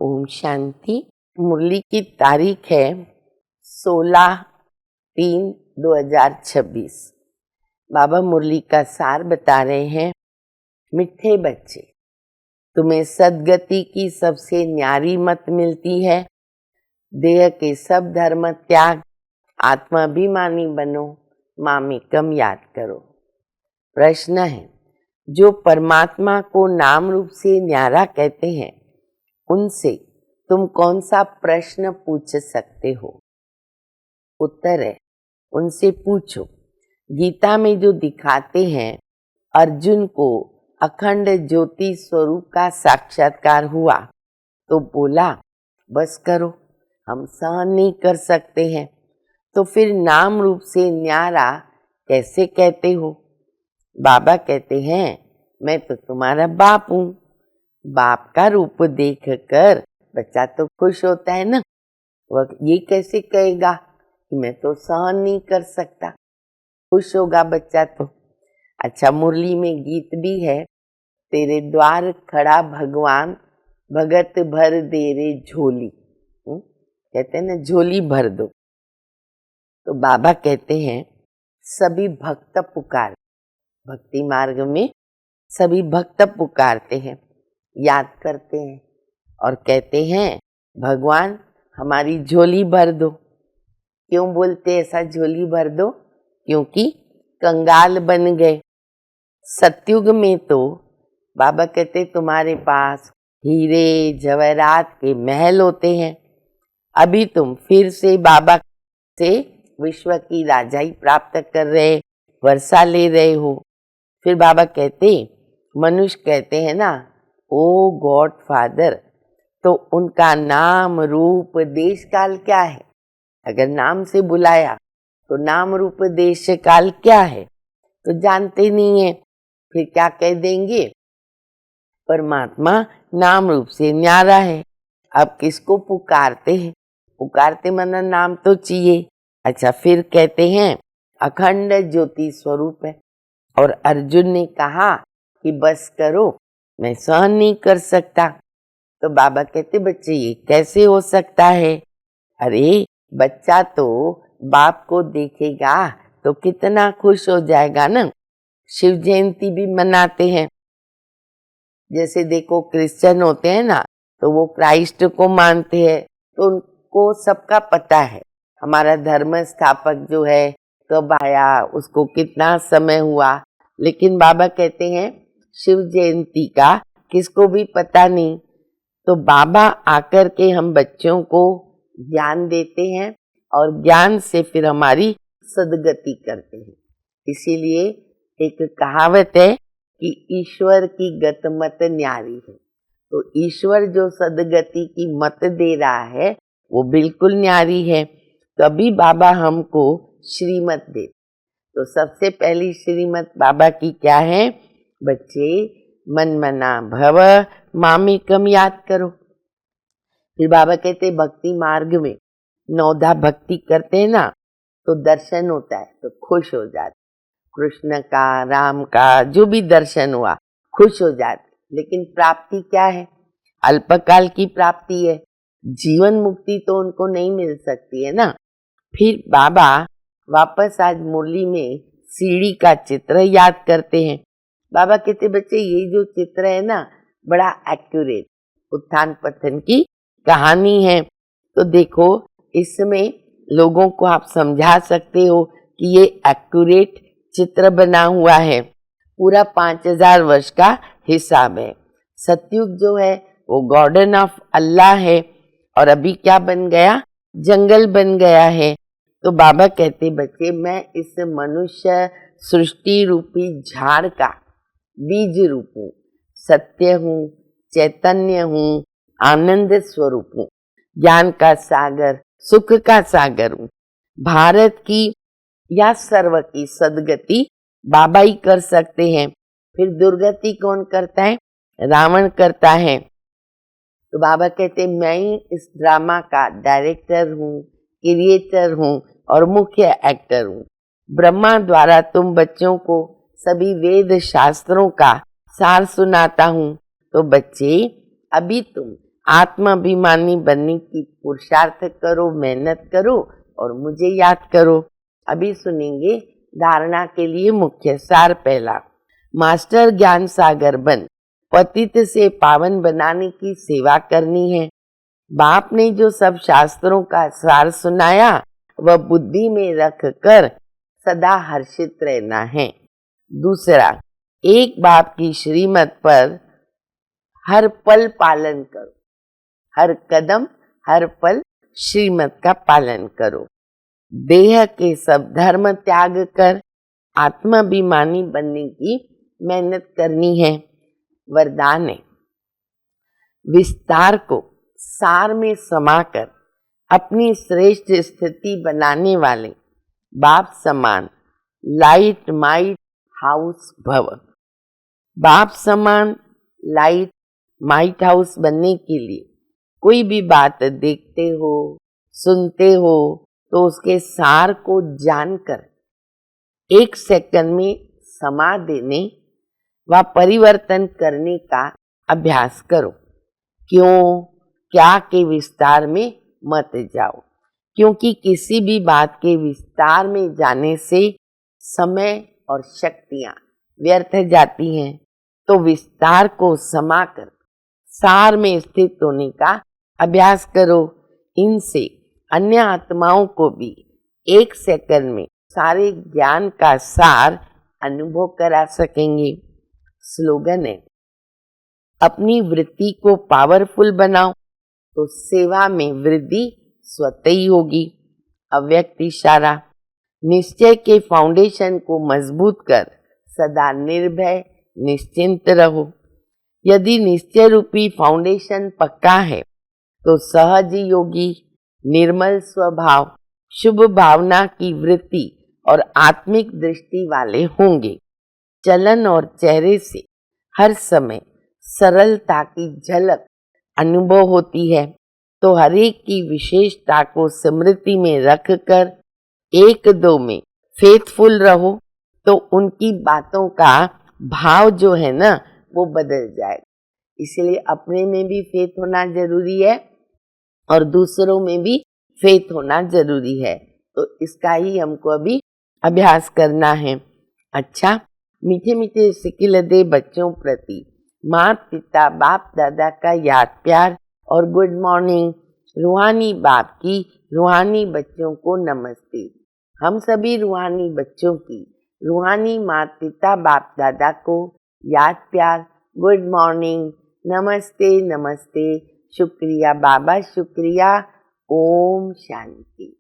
ओम शांति। मुरली की तारीख है 16/3/2026। बाबा मुरली का सार बता रहे हैं। मिठे बच्चे, तुम्हें सदगति की सबसे न्यारी मत मिलती है। देह के सब धर्म त्याग, आत्माभिमानी बनो, मामेकम याद करो। प्रश्न है, जो परमात्मा को नाम रूप से न्यारा कहते हैं, उनसे तुम कौन सा प्रश्न पूछ सकते हो? उत्तर है, उनसे पूछो। गीता में जो दिखाते हैं अर्जुन को अखंड ज्योति स्वरूप का साक्षात्कार हुआ तो बोला, बस करो, हम सहन नहीं कर सकते हैं। तो फिर नाम रूप से न्यारा कैसे कहते हो? बाबा कहते हैं, मैं तो तुम्हारा बाप हूँ। बाप का रूप देखकर बच्चा तो खुश होता है ना। वह ये कैसे कहेगा कि मैं तो सहन नहीं कर सकता? खुश होगा बच्चा तो। अच्छा, मुरली में गीत भी है, तेरे द्वार खड़ा भगवान, भगत भर दे रे झोली। कहते हैं ना, झोली भर दो। तो बाबा कहते हैं, सभी भक्त पुकार, भक्ति मार्ग में सभी भक्त पुकारते हैं, याद करते हैं और कहते हैं, भगवान हमारी झोली भर दो। क्यों बोलते ऐसा, झोली भर दो? क्योंकि कंगाल बन गए। सतयुग में तो बाबा कहते तुम्हारे पास हीरे जवाहरात के महल होते हैं। अभी तुम फिर से बाबा से विश्व की राजाई प्राप्त कर रहे, वर्षा ले रहे हो। फिर बाबा कहते, मनुष्य कहते हैं ना, ओ गॉड फादर, तो उनका नाम रूप देश काल क्या है? अगर नाम से बुलाया तो नाम रूप देश काल क्या है तो जानते नहीं है। फिर क्या कह देंगे? परमात्मा नाम रूप से न्यारा है। अब किसको पुकारते हैं? पुकारते मना नाम तो चाहिए। अच्छा, फिर कहते हैं अखंड ज्योति स्वरूप है। और अर्जुन ने कहा कि बस करो, मैं सहन नहीं कर सकता। तो बाबा कहते, बच्चे ये कैसे हो सकता है? अरे बच्चा तो बाप को देखेगा तो कितना खुश हो जाएगा ना। शिव जयंती भी मनाते हैं। जैसे देखो, क्रिश्चियन होते हैं ना, तो वो क्राइस्ट को मानते हैं, तो उनको सबका पता है हमारा धर्म स्थापक जो है कब आया, उसको कितना समय हुआ। लेकिन बाबा कहते हैं शिव जयंती का किसको भी पता नहीं। तो बाबा आकर के हम बच्चों को ज्ञान देते हैं और ज्ञान से फिर हमारी सदगति करते हैं। इसीलिए एक कहावत है कि ईश्वर की गत मत न्यारी है। तो ईश्वर जो सदगति की मत दे रहा है वो बिल्कुल न्यारी है। तभी बाबा हमको श्रीमत दे। तो सबसे पहली श्रीमत बाबा की क्या है? बच्चे मन मना भव, मामेकम याद करो। फिर बाबा कहते भक्ति मार्ग में नौधा भक्ति करते हैं ना, तो दर्शन होता है तो खुश हो जाते। कृष्ण का, राम का, जो भी दर्शन हुआ खुश हो जाते। लेकिन प्राप्ति क्या है? अल्पकाल की प्राप्ति है। जीवन मुक्ति तो उनको नहीं मिल सकती है ना। फिर बाबा वापस आज मुरली में सीढ़ी का चित्र याद करते हैं। बाबा कहते, बच्चे ये जो चित्र है ना, बड़ा एक्यूरेट उत्थान पतन की कहानी है। तो देखो, इसमें लोगों को आप समझा सकते हो कि ये एक्यूरेट चित्र बना हुआ है। पूरा 5000 वर्ष का हिसाब है। सतयुग जो है वो गार्डन ऑफ अल्लाह है और अभी क्या बन गया? जंगल बन गया है। तो बाबा कहते, बच्चे मैं इस मनुष्य सृष्टि रूपी झाड़ का बीज रूप हूँ, सत्य हूँ, चैतन्य हूँ, आनंद स्वरूप हूँ, ज्ञान का सागर, सुख का सागर हूँ। भारत की या सर्व की सदगति बाबा ही कर सकते हैं। फिर दुर्गति कौन करता है? रावण करता है। तो बाबा कहते, मैं ही इस ड्रामा का डायरेक्टर हूँ, क्रिएटर हूँ और मुख्य एक्टर हूँ। ब्रह्मा द्वारा तुम बच्चों को सभी वेद शास्त्रों का सार सुनाता हूँ। तो बच्चे, अभी तुम आत्माभिमानी बनने की पुरुषार्थ करो, मेहनत करो और मुझे याद करो। अभी सुनेंगे धारणा के लिए मुख्य सार। पहला, मास्टर ज्ञान सागर बन पतित से पावन बनाने की सेवा करनी है। बाप ने जो सब शास्त्रों का सार सुनाया वह बुद्धि में रख कर सदा हर्षित रहना है। दूसरा, एक बाप की श्रीमत पर हर पल पालन करो, हर कदम हर पल श्रीमत का पालन करो। देह के सब धर्म त्याग कर आत्माभिमानी बनने की मेहनत करनी है। वरदान है, विस्तार को सार में समाकर अपनी श्रेष्ठ स्थिति बनाने वाले बाप समान लाइट माइट हाउस भव। बाप समान लाइट माइट हाउस बनने के लिए कोई भी बात देखते हो, सुनते हो तो उसके सार को जानकर 1 सेकंड में समा देने व परिवर्तन करने का अभ्यास करो। क्यों, क्या के विस्तार में मत जाओ, क्योंकि किसी भी बात के विस्तार में जाने से समय और शक्तियां व्यर्थ जाती हैं। तो विस्तार को समाकर सार में स्थित होने का अभ्यास करो। इनसे अन्य आत्माओं को भी 1 सेकंड में सारे ज्ञान का सार अनुभव करा सकेंगे। स्लोगन है, अपनी वृत्ति को पावरफुल बनाओ तो सेवा में वृद्धि स्वतः ही होगी। अव्यक्त इशारा, निश्चय के फाउंडेशन को मजबूत कर सदा निर्भय निश्चिंत रहो। यदि निश्चय रूपी फाउंडेशन पक्का है तो सहज योगी, निर्मल स्वभाव, शुभ भावना की वृत्ति और आत्मिक दृष्टि वाले होंगे। चलन और चेहरे से हर समय सरलता की झलक अनुभव होती है। तो हर एक की विशेषता को स्मृति में रखकर 1-2 में फेथफुल रहो तो उनकी बातों का भाव जो है ना वो बदल जाएगा। इसलिए अपने में भी फेथ होना जरूरी है और दूसरों में भी फेथ होना जरूरी है। तो इसका ही हमको अभी अभ्यास करना है। अच्छा, मीठे मीठे सिकिल दे बच्चों प्रति माता पिता बाप दादा का याद प्यार और गुड मॉर्निंग। रूहानी बाप की रूहानी बच्चों को नमस्ते। हम सभी रूहानी बच्चों की रूहानी माता पिता बाप दादा को याद प्यार, गुड मॉर्निंग, नमस्ते नमस्ते, शुक्रिया बाबा शुक्रिया। ओम शांति।